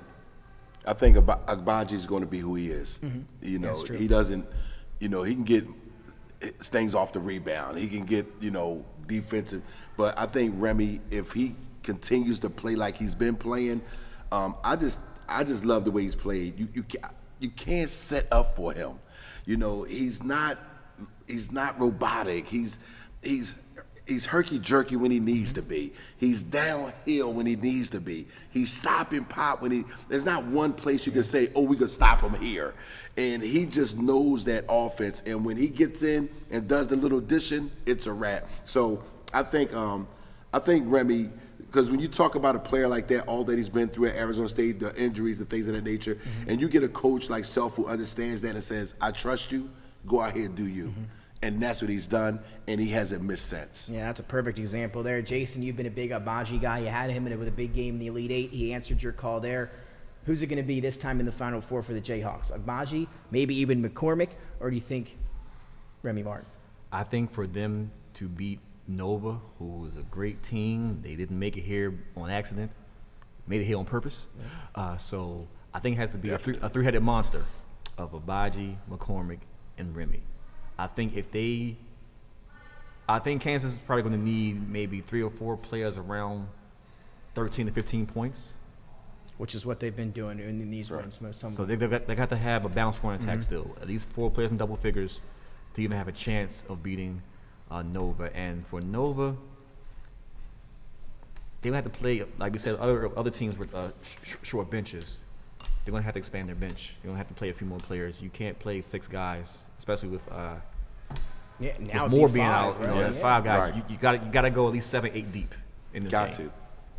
I think Agbaji is going to be who he is. You know, That's true. he doesn't. You know, he can get things off the rebound. He can get defensive. But I think Remy, if he continues to play like he's been playing, I just love the way he's played. You can't set up for him. You know, he's not robotic. He's herky-jerky when he needs to be. He's downhill when he needs to be. He's stopping pop when there's not one place you can say, oh, we could stop him here. And he just knows that offense. And when he gets in and does the little dishing, it's a wrap. So I think Remy, because when you talk about a player like that, all that he's been through at Arizona State, the injuries, the things of that nature, and you get a coach like Self who understands that and says, I trust you, go out here and do you. And that's what he's done, and he hasn't missed since. Yeah, that's a perfect example there. Jason, you've been a big Agbaji guy. You had him with a big game in the Elite Eight. He answered your call there. Who's it going to be this time in the Final Four for the Jayhawks? Agbaji, maybe even McCormick, or do you think Remy Martin? I think for them to beat Nova, who is a great team, they didn't make it here on accident, made it here on purpose. So I think it has to be a three-headed monster of Agbaji, McCormick, and Remy. I think Kansas is probably going to need maybe 3 or 4 players around 13 to 15 points. Which is what they've been doing in these runs. So they got to have a balanced scoring attack still. At least 4 players in double figures to even have a chance of beating Nova. And for Nova, they will have to play, like we said, other teams with short benches. They're going to have to expand their bench. They're going to have to play a few more players. You can't play 6 guys, especially with now Moore be being 5, out. right? You know, there's 5 guys. Right. You got to go at least 7, 8 deep in this game.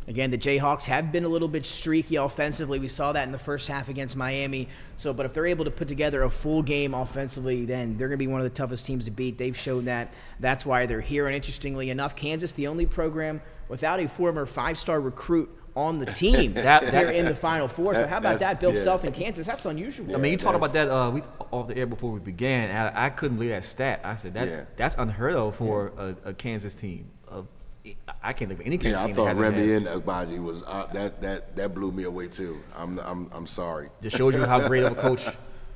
Again, the Jayhawks have been a little bit streaky offensively. We saw that in the first half against Miami. But if they're able to put together a full game offensively, then they're going to be one of the toughest teams to beat. They've shown that. That's why they're here. And interestingly enough, Kansas, the only program without a former 5-star recruit on the team they're in the Final Four. So how about that? Bill Self in Kansas. That's unusual. I mean, you talked about that off the air before we began. And I couldn't believe that stat. I said that's unheard of for a Kansas team. I can't think of any Kansas team. I thought Remy and Agbaji was that blew me away too. I'm sorry. Just shows you how great of a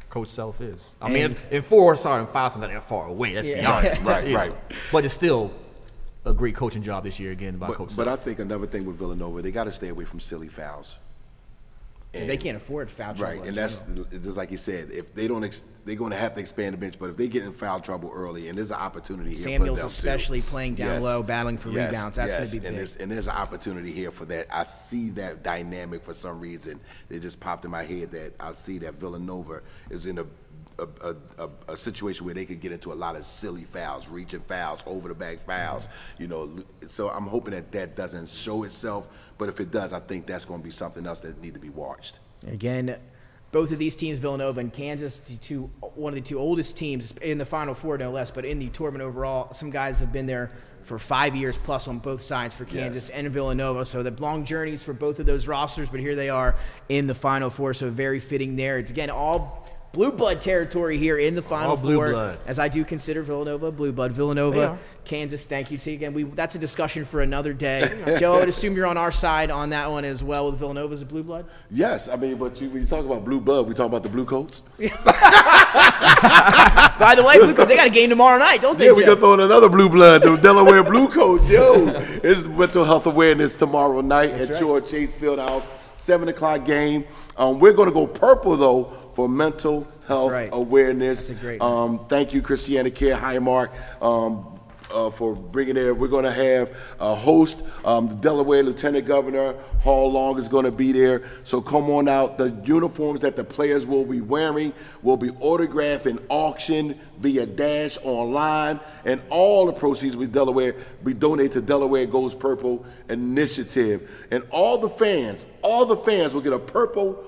Coach Self is. I mean, in 4 and 5, not that far away. Let's be honest. Right. But it's still a great coaching job this year again by Coach Self. But I think another thing with Villanova, they got to stay away from silly fouls. And they can't afford foul trouble. Right, and that's just like you said. If they don't, they're going to have to expand the bench. But if they get in foul trouble early, and there's an opportunity here Samuels for them especially too. playing down low, battling for rebounds. That's going to be big. And there's an opportunity here for that. I see that dynamic for some reason. It just popped in my head that I see that Villanova is in a situation where they could get into a lot of silly fouls, reaching fouls, over the back fouls. So I'm hoping that doesn't show itself. But if it does, I think that's going to be something else that need to be watched. Again, both of these teams, Villanova and Kansas, one of the 2 oldest teams in the Final Four, no less, but in the tournament overall. Some guys have been there for 5 years plus on both sides for Kansas and Villanova. So the long journeys for both of those rosters, but here they are in the Final Four. So very fitting there. It's, again, all blue blood territory here in the Final Four, as I do consider Villanova blue blood. Villanova, Kansas, thank you. See, again, that's a discussion for another day. Joe, I would assume you're on our side on that one as well with Villanova as a blue blood? Yes, I mean, but when you talk about blue blood, we talk about the blue coats. By the way, blue coats, they got a game tomorrow night, don't they, Yeah, we can throw in another blue blood, the Delaware Blue Coats. Yo, it's Mental Health Awareness tomorrow night at George Chase Fieldhouse, 7 o'clock game. We're going to go purple, though, for mental health awareness. That's a great thank you, Christiana Care Highmark, for bringing it. We're going to have a host. The Delaware Lieutenant Governor Hall Long is going to be there. So come on out. The uniforms that the players will be wearing will be autographed and auctioned via Dash online, and all the proceeds with Delaware be donated to Delaware Goes Purple Initiative. And all the fans will get a purple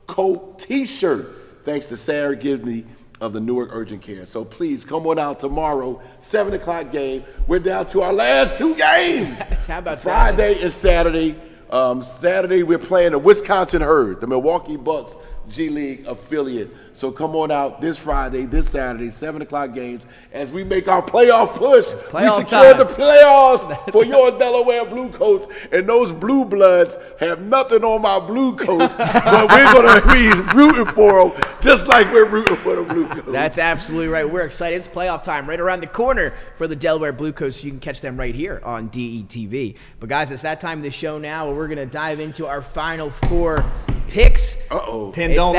coat T-shirt, thanks to Sarah Gibney of the Newark Urgent Care. So please come on out tomorrow, 7 o'clock game. We're down to our last 2 games. How about Friday and Saturday. Saturday we're playing the Wisconsin Herd, the Milwaukee Bucks G League affiliate. So come on out this Friday, this Saturday, 7 o'clock games as we make our playoff push. We secure the playoffs for your Delaware Blue Coats, and those blue bloods have nothing on my blue coats, but we're going to be rooting for them just like we're rooting for the Blue Coats. That's absolutely right. We're excited. It's playoff time right around the corner for the Delaware Blue Coats. You can catch them right here on DETV. But guys, it's that time of the show now where we're going to dive into our Final Four picks. It's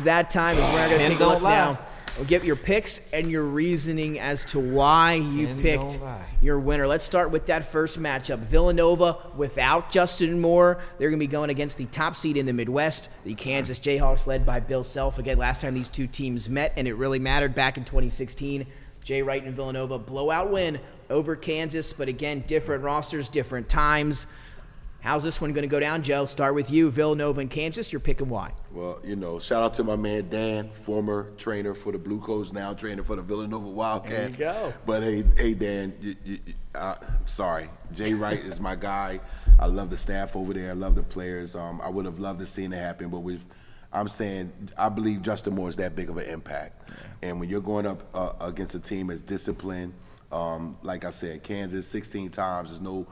that time. We're going to take a look now. We'll get your picks and your reasoning as to why you picked your winner. Let's start with that first matchup. Villanova without Justin Moore. They're going to be going against the top seed in the Midwest, the Kansas Jayhawks, led by Bill Self. Again, last time these two teams met, and it really mattered back in 2016. Jay Wright and Villanova blowout win over Kansas, but again, different rosters, different times. How's this one going to go down, Joe? Start with you, Villanova and Kansas. You're picking why? Well, shout out to my man Dan, former trainer for the Blue Coats, now trainer for the Villanova Wildcats. There you go. But hey Dan, sorry. Jay Wright is my guy. I love the staff over there. I love the players. I would have loved to see it happen, but I believe Justin Moore is that big of an impact. Yeah. And when you're going up against a team as disciplined, like I said, Kansas 16 times is no.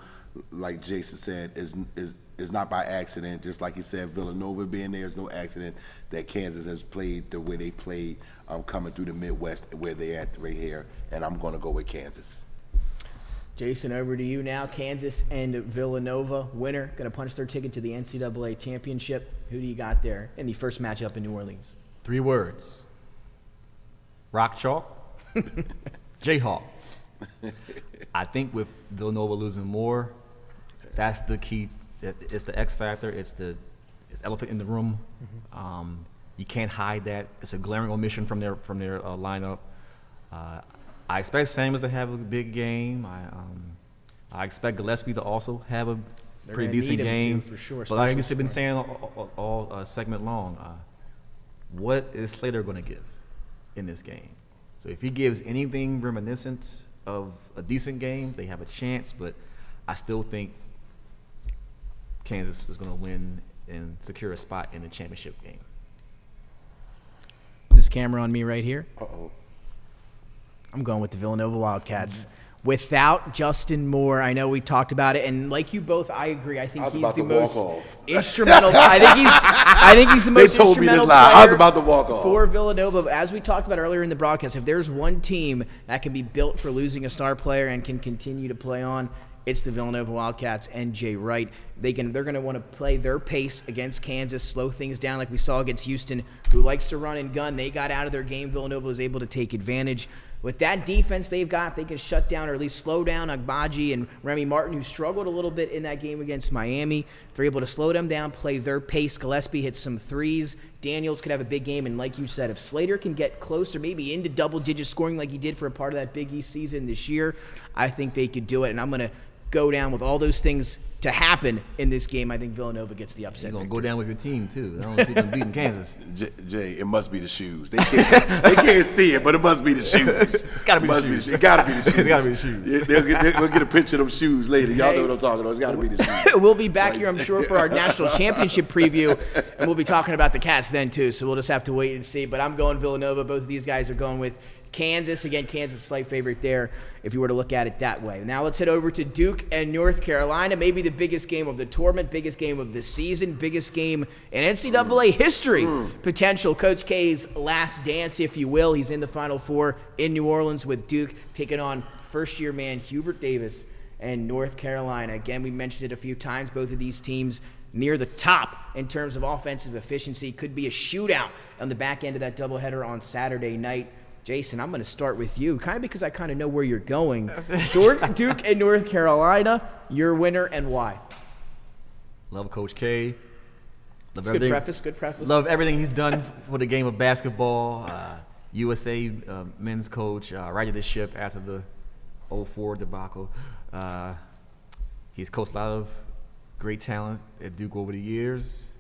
Like Jason said, is not by accident. Just like he said, Villanova being there is no accident that Kansas has played the way they played coming through the Midwest where they're at right here. And I'm going to go with Kansas. Jason, over to you now. Kansas and Villanova, winner, going to punch their ticket to the NCAA championship. Who do you got there in the first matchup in New Orleans? 3 words. Rock chalk. Jayhawk. I think with Villanova losing more, that's the key. It's the X factor. It's elephant in the room. Mm-hmm. You can't hide that. It's a glaring omission from their lineup. I expect Samuels to have a big game. I expect Gillespie to also have a pretty decent game for sure. But like I've been saying all segment long, what is Slater going to give in this game? So if he gives anything reminiscent of a decent game, they have a chance, but I still think Kansas is going to win and secure a spot in the championship game. This camera on me right here. Uh-oh. I'm going with the Villanova Wildcats. Without Justin Moore, I know we talked about it, and like you both, I agree. I think he's the most instrumental. I think he's the most instrumental player. I was about to walk off for Villanova. But as we talked about earlier in the broadcast, if there's one team that can be built for losing a star player and can continue to play on, it's the Villanova Wildcats and Jay Wright. They're going to want to play their pace against Kansas, slow things down like we saw against Houston, who likes to run and gun. They got out of their game. Villanova was able to take advantage. With that defense they've got, they can shut down or at least slow down Agbaji and Remy Martin, who struggled a little bit in that game against Miami. If they're able to slow them down, play their pace, Gillespie hits some threes. Daniels could have a big game, and like you said, if Slater can get closer, maybe into double-digit scoring like he did for a part of that Big East season this year, I think they could do it. And I'm going to go down, with all those things to happen in this game, I think Villanova gets the upset. You're going to go down with your team, too. I don't see them beating Kansas. Jay, it must be the shoes. They can't see it, but it must be the shoes. It's got to be the shoes. It got to be the shoes. It's got to be the shoes. We'll get a picture of them shoes later. Y'all know what I'm talking about. It's got to be the shoes. We'll be back here, I'm sure, for our national championship preview, and we'll be talking about the Cats then, too. So we'll just have to wait and see. But I'm going Villanova. Both of these guys are going with Kansas. Again, Kansas slight favorite there if you were to look at it that way. Now let's head over to Duke and North Carolina. Maybe the biggest game of the tournament, biggest game of the season, biggest game in NCAA history. Potential Coach K's last dance, if you will. He's in the Final Four in New Orleans with Duke, taking on first-year man Hubert Davis and North Carolina. Again, we mentioned it a few times. Both of these teams near the top in terms of offensive efficiency. Could be a shootout on the back end of that doubleheader on Saturday night. Jason, I'm going to start with you, kind of because I kind of know where you're going. Duke and North Carolina, your winner and why? Love Coach K. Good preface. Love everything he's done for the game of basketball. USA men's coach, righted the ship after the 04 debacle. He's coached a lot of great talent at Duke over the years.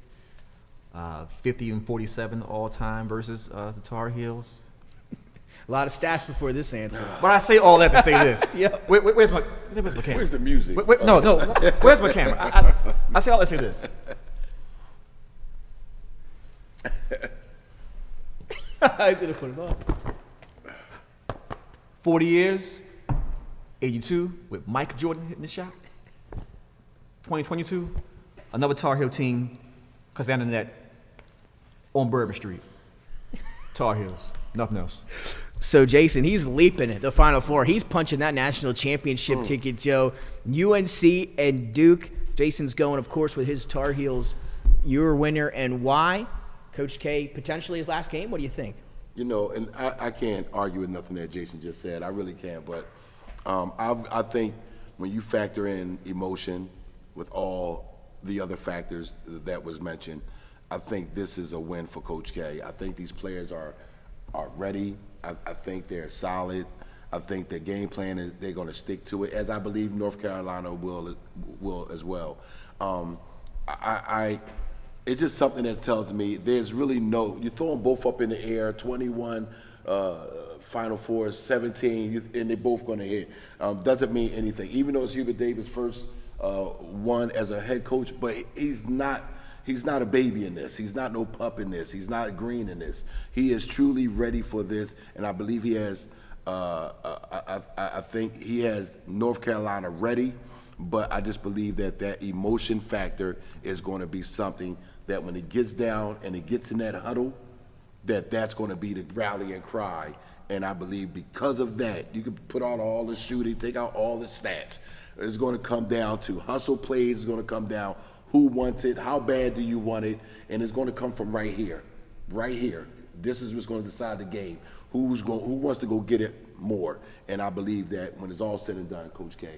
50-47 all-time versus the Tar Heels. A lot of stats before this answer. But I say all that to say this. Yeah. Where's my camera? Where's the music? No. Where's my camera? I say all that to say this. He's going to put it on. 40 years, 82, with Mike Jordan hitting the shot. 2022, another Tar Heel team cuts down the net on Bourbon Street. Tar Heels, nothing else. So, Jason, he's leaping at the Final Four. He's punching that national championship ticket, Joe. UNC and Duke. Jason's going, of course, with his Tar Heels. Your winner and why? Coach K, potentially his last game. What do you think? You know, and I can't argue with nothing that Jason just said. I really can't. But I think when you factor in emotion with all the other factors that was mentioned, I think this is a win for Coach K. I think these players are ready. I think they're solid. I think their game plan is they're going to stick to it, as I believe North Carolina will as well. It's just something that tells me there's really you throw them both up in the air, 21 Final Fours, 17, and they're both going to hit. Doesn't mean anything. Even though it's Hubert Davis' first one as a head coach, but he's not a baby in this. He's not no pup in this. He's not green in this. He is truly ready for this, and I believe he has. I think he has North Carolina ready, but I just believe that emotion factor is going to be something that when it gets down and it gets in that huddle, that's going to be the rallying cry. And I believe because of that, you can put out all the shooting, take out all the stats. It's going to come down to hustle plays. It's going to come down who wants it, how bad do you want it, and it's going to come from right here. Right here. This is what's going to decide the game. Who wants to go get it more? And I believe that when it's all said and done, Coach K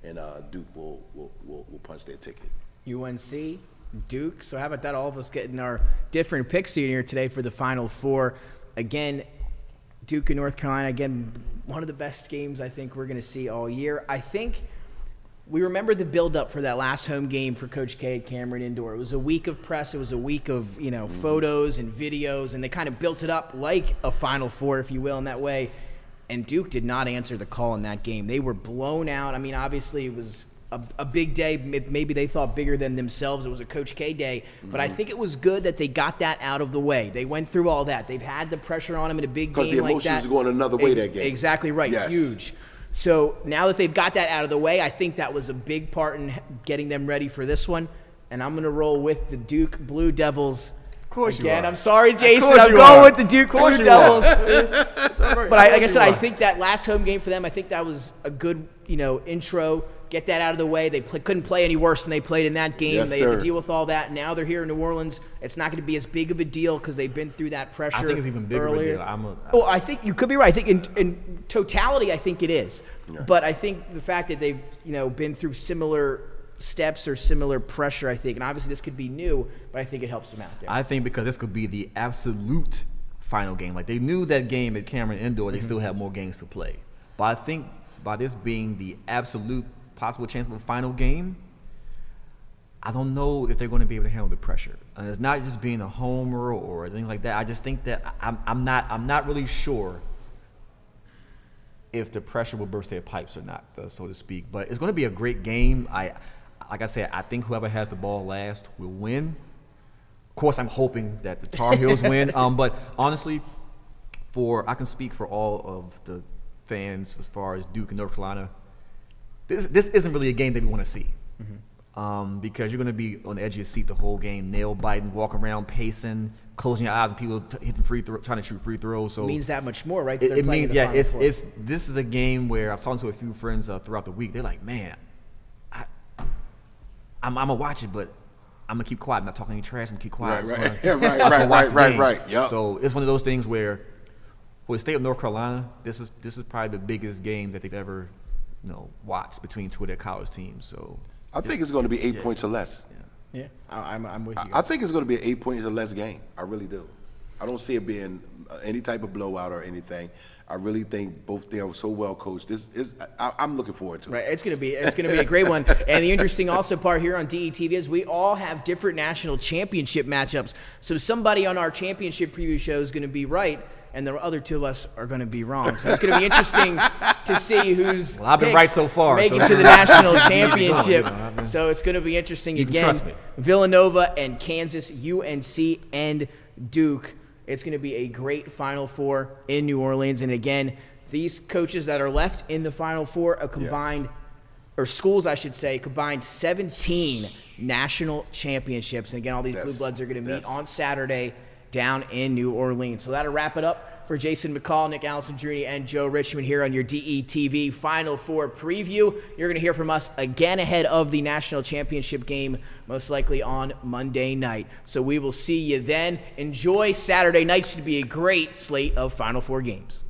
and Duke will punch their ticket. UNC, Duke. So how about that? All of us getting our different picks here today for the Final Four. Again, Duke and North Carolina, again, one of the best games I think we're going to see all year. I think we remember the build-up for that last home game for Coach K at Cameron Indoor. It was a week of press. It was a week of, photos and videos, and they kind of built it up like a Final Four, if you will, in that way. And Duke did not answer the call in that game. They were blown out. I mean, obviously it was a big day. Maybe they thought bigger than themselves. It was a Coach K day. But I think it was good that they got that out of the way. They went through all that. They've had the pressure on them in a big game like that. Because the emotions are going another way that game. Exactly right. Yes. Huge. So now that they've got that out of the way, I think that was a big part in getting them ready for this one. And I'm going to roll with the Duke Blue Devils. Of course again. you are. I'm sorry, Jason. I'm going with the Duke Blue Devils. But like I said, I think that last home game for them, I think that was a good, intro. Get that out of the way. They couldn't play any worse than they played in that game. Yes, they had to deal with all that. Now they're here in New Orleans. It's not going to be as big of a deal because they've been through that pressure. I think it's even bigger earlier. of a deal. Well, I think you could be right. I think in totality, I think it is. Yeah. But I think the fact that they've been through similar steps or similar pressure, I think, and obviously this could be new, but I think it helps them out there. I think because this could be the absolute final game. Like they knew that game at Cameron Indoor, they still have more games to play. But I think by this being the absolute possible chance of a final game, I don't know if they're going to be able to handle the pressure. And it's not just being a homer or things like that. I just think that I'm not really sure if the pressure will burst their pipes or not, so to speak. But it's going to be a great game. Like I said, I think whoever has the ball last will win. Of course, I'm hoping that the Tar Heels win. But honestly, I can speak for all of the fans as far as Duke and North Carolina. This isn't really a game that we want to see. Because you're going to be on the edge of your seat the whole game, nail biting, walking around, pacing, closing your eyes, and people hitting trying to shoot free throws. So it means that much more, right? It means, yeah. This is a game where I've talked to a few friends throughout the week. They're like, man, I'm gonna watch it, but I'm gonna keep quiet. I'm not talking any trash. I'm gonna keep quiet. Right. Yep. So it's one of those things where, for the state of North Carolina, this is probably the biggest game that they've ever, watched between two of their college teams. So I think it's going to be 8 points or less. Yeah, I'm with you. I think it's going to be an 8 points or less game. I really do. I don't see it being any type of blowout or anything. I really think both they are so well coached. I'm looking forward to it. Right, it's gonna be a great one. And the interesting also part here on DETV is we all have different national championship matchups. So somebody on our championship preview show is gonna be right, and the other two of us are gonna be wrong. So it's gonna be interesting to see who's I've been right so far. Make it to the national championship. So it's gonna be interesting again. Trust me. Villanova and Kansas, UNC and Duke. It's going to be a great Final Four in New Orleans. And again, these coaches that are left in the Final Four are combined, or schools, I should say, combined 17 national championships. And again, all these Blue Bloods are going to meet on Saturday down in New Orleans. So that'll wrap it up for Jason McCall, Nick Alessandrini, and Joe Richmond here on your DETV Final Four preview. You're going to hear from us again ahead of the national championship game, most likely on Monday night. So we will see you then. Enjoy Saturday night. Should be a great slate of Final Four games.